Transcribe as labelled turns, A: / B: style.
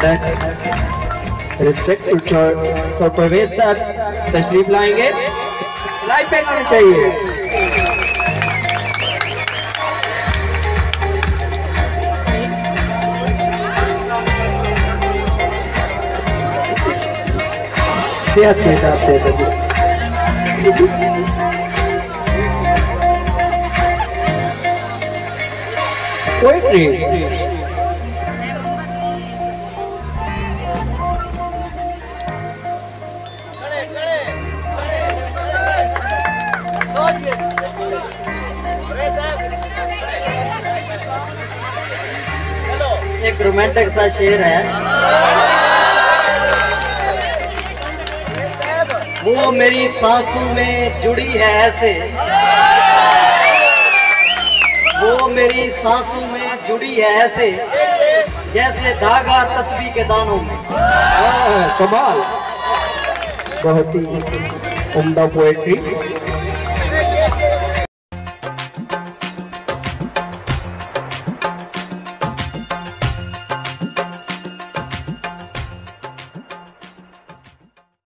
A: Next respect sir Parvez sir तशरीफ लाएंगे, live पे होना चाहिए। सेहत के साथ दे सके पोएट्री। एक रोमांटिक सा शेर है, वो मेरी सांसों में जुड़ी है ऐसे, वो मेरी सांसों में जुड़ी है ऐसे, जैसे धागा तस्बीह के दानों में। कमाल, बहुत ही उम्दा पोएट्री।